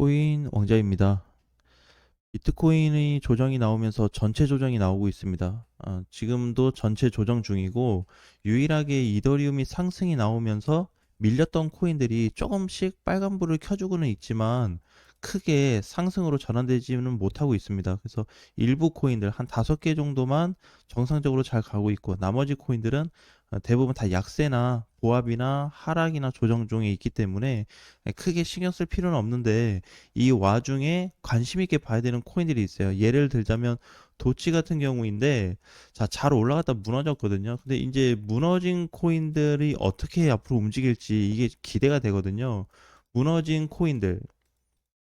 비트코인 왕자입니다. 비트코인의 조정이 나오면서 전체 조정이 나오고 있습니다. 지금도 전체 조정 중이고 유일하게 이더리움이 상승이 나오면서 밀렸던 코인들이 조금씩 빨간불을 켜주고는 있지만 크게 상승으로 전환되지는 못하고 있습니다. 그래서 일부 코인들 한 5개 정도만 정상적으로 잘 가고 있고 나머지 코인들은 대부분 다 약세나 보합이나 하락이나 조정 중에 있기 때문에 크게 신경 쓸 필요는 없는데 이 와중에 관심 있게 봐야 되는 코인들이 있어요. 예를 들자면 도치 같은 경우인데 잘 올라갔다 무너졌거든요. 근데 이제 무너진 코인들이 어떻게 앞으로 움직일지 이게 기대가 되거든요. 무너진 코인들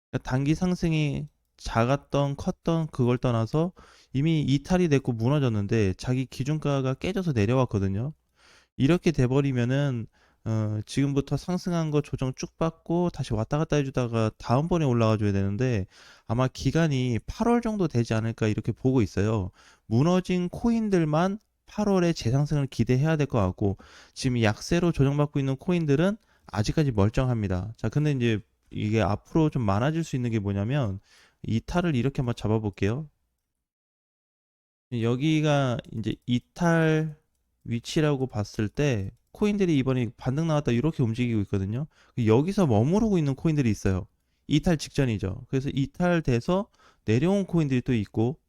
그러니까 단기 상승이 작았던 컸던 그걸 떠나서 이미 이탈이 됐고 무너졌는데 자기 기준가가 깨져서 내려왔거든요. 이렇게 돼버리면은 지금부터 상승한 거 조정 쭉 받고 다시 왔다 갔다 해주다가 다음번에 올라가 줘야 되는데 아마 기간이 8월 정도 되지 않을까 이렇게 보고 있어요. 무너진 코인들만 8월에 재상승을 기대해야 될 것 같고 지금 약세로 조정받고 있는 코인들은 아직까지 멀쩡합니다. 자, 근데 이제 이게 앞으로 좀 많아질 수 있는 게 뭐냐면 이탈을 이렇게 한번 잡아볼게요. 여기가 이제 이탈 위치라고 봤을 때 코인들이 이번에 반등 나왔다 이렇게 움직이고 있거든요. 여기서 머무르고 있는 코인들이 있어요. 이탈 직전이죠. 그래서 이탈돼서 내려온 코인들이 또 있고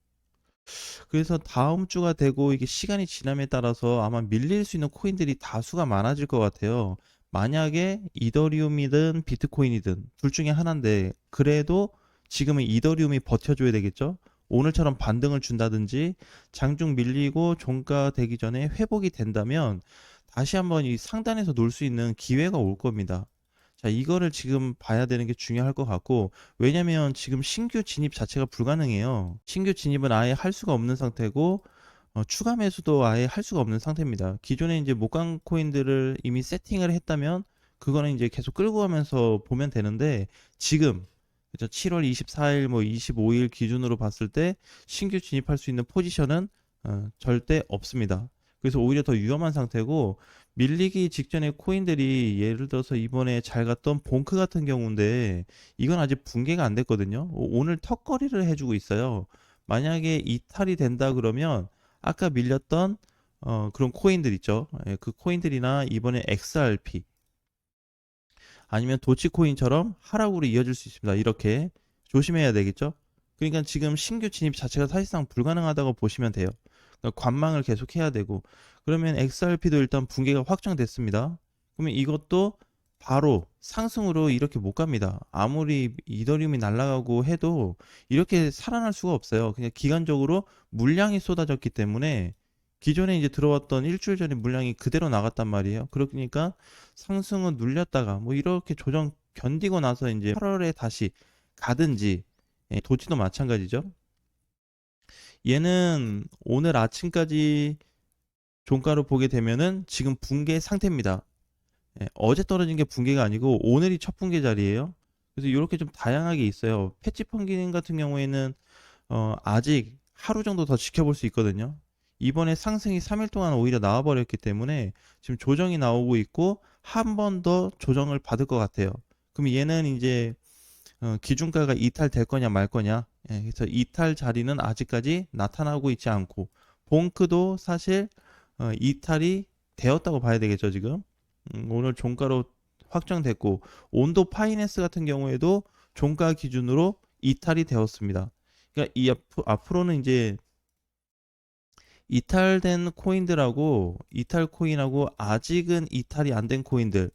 그래서 다음 주가 되고 이게 시간이 지남에 따라서 아마 밀릴 수 있는 코인들이 다수가 많아질 것 같아요. 만약에 이더리움이든 비트코인이든 둘 중에 하나인데 그래도 지금은 이더리움이 버텨줘야 되겠죠? 오늘처럼 반등을 준다든지 장중 밀리고 종가 되기 전에 회복이 된다면 다시 한번 이 상단에서 놀 수 있는 기회가 올 겁니다. 자, 이거를 지금 봐야 되는 게 중요할 것 같고, 왜냐면 지금 신규 진입 자체가 불가능해요. 신규 진입은 아예 할 수가 없는 상태고, 추가 매수도 아예 할 수가 없는 상태입니다. 기존에 이제 목강 코인들을 이미 세팅을 했다면, 그거는 이제 계속 끌고 가면서 보면 되는데, 지금, 그죠? 7월 24일, 뭐 25일 기준으로 봤을 때, 신규 진입할 수 있는 포지션은 절대 없습니다. 그래서 오히려 더 위험한 상태고, 밀리기 직전에 코인들이 예를 들어서 이번에 잘 갔던 봉크 같은 경우인데 이건 아직 붕괴가 안 됐거든요. 오늘 턱걸이를 해주고 있어요. 만약에 이탈이 된다 그러면 아까 밀렸던 그런 코인들 있죠. 예, 그 코인들이나 이번에 XRP 아니면 도치코인처럼 하락으로 이어질 수 있습니다. 이렇게 조심해야 되겠죠. 그러니까 지금 신규 진입 자체가 사실상 불가능하다고 보시면 돼요. 그러니까 관망을 계속 해야 되고 그러면 XRP도 일단 붕괴가 확정됐습니다. 그러면 이것도 바로 상승으로 이렇게 못 갑니다. 아무리 이더리움이 날아가고 해도 이렇게 살아날 수가 없어요. 그냥 기간적으로 물량이 쏟아졌기 때문에 기존에 이제 들어왔던 일주일 전에 물량이 그대로 나갔단 말이에요. 그러니까 상승은 눌렸다가 뭐 이렇게 조정 견디고 나서 이제 8월에 다시 가든지 도치도 마찬가지죠. 얘는 오늘 아침까지 종가로 보게 되면은 지금 붕괴 상태입니다. 어제 떨어진 게 붕괴가 아니고 오늘이 첫 붕괴 자리예요. 그래서 이렇게 좀 다양하게 있어요. 패치 펀딩 같은 경우에는 아직 하루 정도 더 지켜볼 수 있거든요. 이번에 상승이 3일 동안 오히려 나와버렸기 때문에 지금 조정이 나오고 있고 한 번 더 조정을 받을 것 같아요. 그럼 얘는 이제 기준가가 이탈될 거냐 말 거냐. 그래서 이탈 자리는 아직까지 나타나고 있지 않고 봉크도 사실 이탈이 되었다고 봐야 되겠죠 지금. 오늘 종가로 확정됐고 온도 파이낸스 같은 경우에도 종가 기준으로 이탈이 되었습니다. 그러니까 이 앞으로는 이제 이탈된 코인들하고 이탈 코인하고 아직은 이탈이 안 된 코인들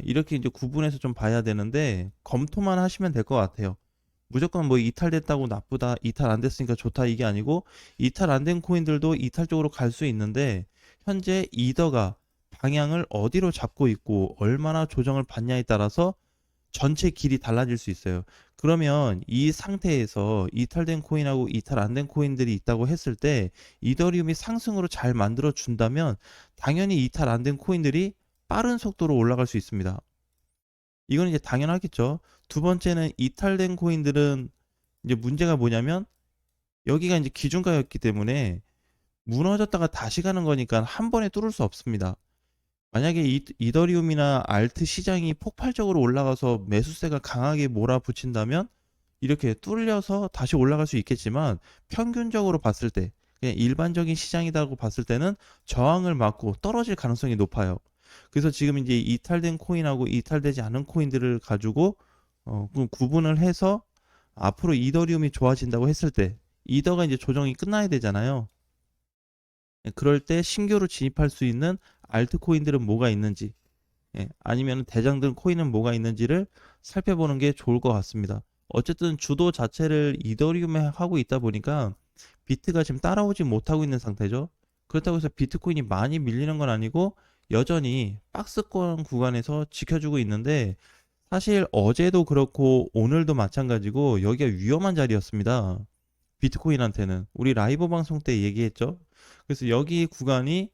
이렇게 이제 구분해서 좀 봐야 되는데 검토만 하시면 될 것 같아요. 무조건 뭐 이탈됐다고 나쁘다, 이탈 안 됐으니까 좋다 이게 아니고 이탈 안 된 코인들도 이탈 쪽으로 갈 수 있는데 현재 이더가 방향을 어디로 잡고 있고 얼마나 조정을 받냐에 따라서 전체 길이 달라질 수 있어요. 그러면 이 상태에서 이탈된 코인하고 이탈 안 된 코인들이 있다고 했을 때 이더리움이 상승으로 잘 만들어 준다면 당연히 이탈 안 된 코인들이 빠른 속도로 올라갈 수 있습니다. 이건 이제 당연하겠죠. 두 번째는 이탈된 코인들은 이제 문제가 뭐냐면 여기가 이제 기준가였기 때문에 무너졌다가 다시 가는 거니까 한 번에 뚫을 수 없습니다. 만약에 이더리움이나 알트 시장이 폭발적으로 올라가서 매수세가 강하게 몰아붙인다면 이렇게 뚫려서 다시 올라갈 수 있겠지만, 평균적으로 봤을 때 그냥 일반적인 시장이라고 봤을 때는 저항을 맞고 떨어질 가능성이 높아요. 그래서 지금 이제 이탈된 코인하고 이탈되지 않은 코인들을 가지고 구분을 해서 앞으로 이더리움이 좋아진다고 했을 때, 이더가 이제 조정이 끝나야 되잖아요. 그럴 때 신규로 진입할 수 있는 알트코인들은 뭐가 있는지, 아니면 대장들 코인은 뭐가 있는지를 살펴보는 게 좋을 것 같습니다. 어쨌든 주도 자체를 이더리움에 하고 있다 보니까 비트가 지금 따라오지 못하고 있는 상태죠. 그렇다고 해서 비트코인이 많이 밀리는 건 아니고 여전히 박스권 구간에서 지켜주고 있는데, 사실 어제도 그렇고 오늘도 마찬가지고 여기가 위험한 자리였습니다. 비트코인한테는 우리 라이브 방송 때 얘기했죠. 그래서 여기 구간이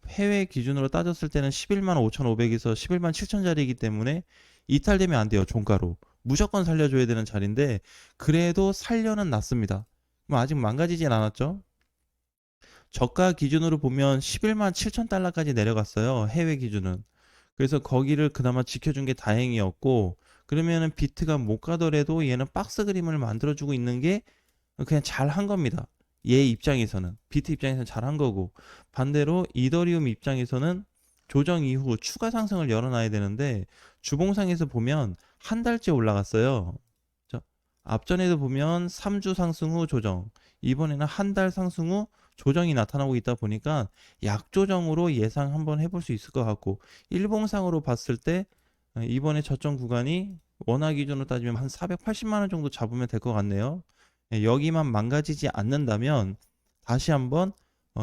해외 기준으로 따졌을 때는 11만 5,500에서 11만 7천 자리이기 때문에 이탈되면 안 돼요. 종가로 무조건 살려줘야 되는 자리인데, 그래도 살려는 놨습니다. 그럼 아직 망가지진 않았죠. 저가 기준으로 보면 11만 7천 달러까지 내려갔어요. 해외 기준은. 그래서 거기를 그나마 지켜준 게 다행이었고, 그러면은 비트가 못 가더라도 얘는 박스 그림을 만들어주고 있는 게 그냥 잘 한 겁니다. 얘 입장에서는, 비트 입장에서는 잘 한 거고, 반대로 이더리움 입장에서는 조정 이후 추가 상승을 열어놔야 되는데, 주봉상에서 보면 한 달째 올라갔어요. 자, 앞전에도 보면 3주 상승 후 조정, 이번에는 한 달 상승 후 조정이 나타나고 있다 보니까 약조정으로 예상 한번 해볼 수 있을 것 같고, 일봉상으로 봤을 때 이번에 저점 구간이 원화 기준으로 따지면 한 480만 원 정도 잡으면 될 것 같네요. 여기만 망가지지 않는다면 다시 한번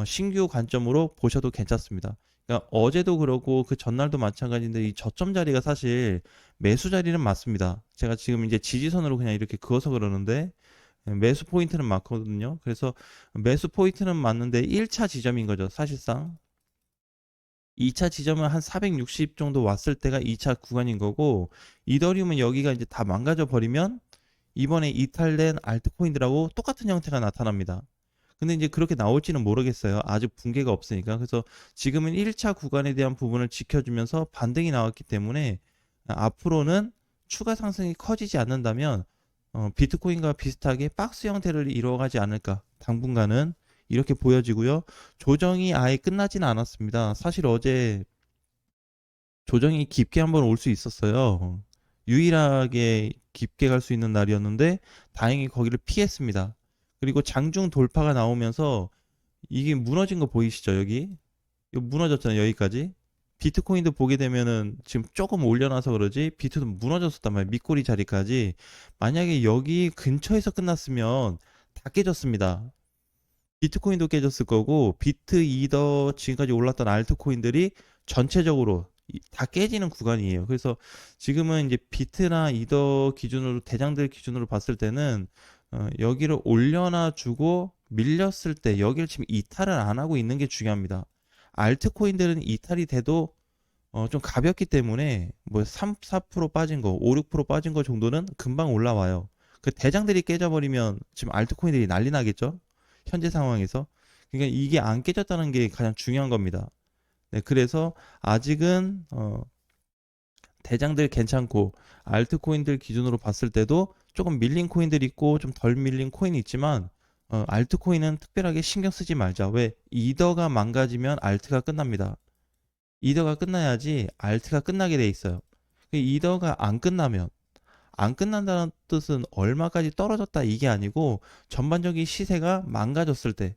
신규 관점으로 보셔도 괜찮습니다. 그러니까 어제도 그러고 그 전날도 마찬가지인데, 이 저점 자리가 사실 매수 자리는 맞습니다. 제가 지금 이제 지지선으로 그냥 이렇게 그어서 그러는데, 매수 포인트는 맞거든요. 그래서 매수 포인트는 맞는데 1차 지점인 거죠, 사실상. 2차 지점은 한 460 정도 왔을 때가 2차 구간인 거고, 이더리움은 여기가 이제 다 망가져 버리면 이번에 이탈된 알트코인들하고 똑같은 형태가 나타납니다. 근데 이제 그렇게 나올지는 모르겠어요. 아직 붕괴가 없으니까. 그래서 지금은 1차 구간에 대한 부분을 지켜주면서 반등이 나왔기 때문에, 앞으로는 추가 상승이 커지지 않는다면 비트코인과 비슷하게 박스 형태를 이루어가지 않을까, 당분간은 이렇게 보여지고요. 조정이 아예 끝나지는 않았습니다. 사실 어제 조정이 깊게 한번 올 수 있었어요. 유일하게 깊게 갈 수 있는 날이었는데 다행히 거기를 피했습니다. 그리고 장중 돌파가 나오면서 이게 무너진 거 보이시죠? 여기 이거 무너졌잖아요. 여기까지. 비트코인도 보게 되면은 지금 조금 올려놔서 그러지 비트도 무너졌었단 말이에요. 밑꼬리 자리까지. 만약에 여기 근처에서 끝났으면 다 깨졌습니다. 비트코인도 깨졌을 거고, 비트, 이더, 지금까지 올랐던 알트코인들이 전체적으로 다 깨지는 구간이에요. 그래서 지금은 이제 비트나 이더 기준으로, 대장들 기준으로 봤을 때는 여기를 올려놔 주고 밀렸을 때 여기를 지금 이탈을 안 하고 있는 게 중요합니다. 알트코인들은 이탈이 돼도 좀 가볍기 때문에 뭐 3, 4% 빠진 거, 5, 6% 빠진 거 정도는 금방 올라와요. 그 대장들이 깨져버리면 지금 알트코인들이 난리 나겠죠? 현재 상황에서. 그러니까 이게 안 깨졌다는 게 가장 중요한 겁니다. 네, 그래서 아직은 대장들 괜찮고, 알트코인들 기준으로 봤을 때도 조금 밀린 코인들 있고 좀 덜 밀린 코인이 있지만, 알트코인은 특별하게 신경 쓰지 말자. 왜? 이더가 망가지면 알트가 끝납니다. 이더가 끝나야지 알트가 끝나게 돼 있어요. 이더가 안 끝나면, 안 끝난다는 뜻은 얼마까지 떨어졌다 이게 아니고, 전반적인 시세가 망가졌을 때,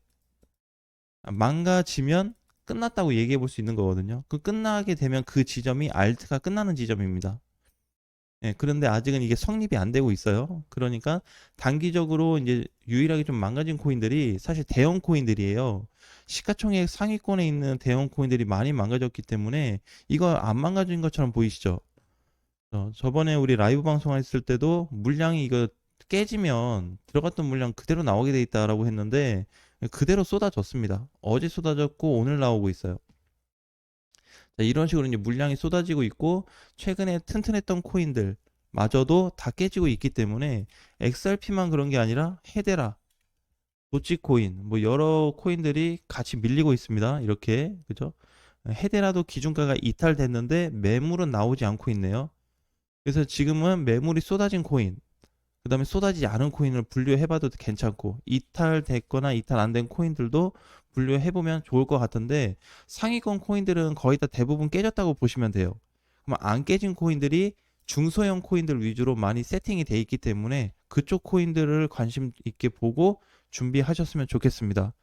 망가지면 끝났다고 얘기해 볼 수 있는 거거든요. 그 끝나게 되면 그 지점이 알트가 끝나는 지점입니다. 그런데 아직은 이게 성립이 안 되고 있어요. 그러니까 단기적으로 이제 유일하게 좀 망가진 코인들이 사실 대형 코인들이에요. 시가총액 상위권에 있는 대형 코인들이 많이 망가졌기 때문에 이거 안 망가진 것처럼 보이시죠? 저번에 우리 라이브 방송했을 때도 물량이 이거 깨지면 들어갔던 물량 그대로 나오게 돼 있다라고 했는데, 그대로 쏟아졌습니다. 어제 쏟아졌고 오늘 나오고 있어요. 자, 이런 식으로 이제 물량이 쏟아지고 있고, 최근에 튼튼했던 코인들 마저도 다 깨지고 있기 때문에, XRP만 그런 게 아니라 헤데라, 도치코인, 뭐 여러 코인들이 같이 밀리고 있습니다. 이렇게, 그죠? 헤데라도 기준가가 이탈됐는데 매물은 나오지 않고 있네요. 그래서 지금은 매물이 쏟아진 코인, 그 다음에 쏟아지지 않은 코인을 분류해봐도 괜찮고, 이탈됐거나 이탈 안 된 코인들도 분류해보면 좋을 것 같은데, 상위권 코인들은 거의 다 대부분 깨졌다고 보시면 돼요. 그럼 안 깨진 코인들이 중소형 코인들 위주로 많이 세팅이 돼 있기 때문에 그쪽 코인들을 관심 있게 보고 준비하셨으면 좋겠습니다.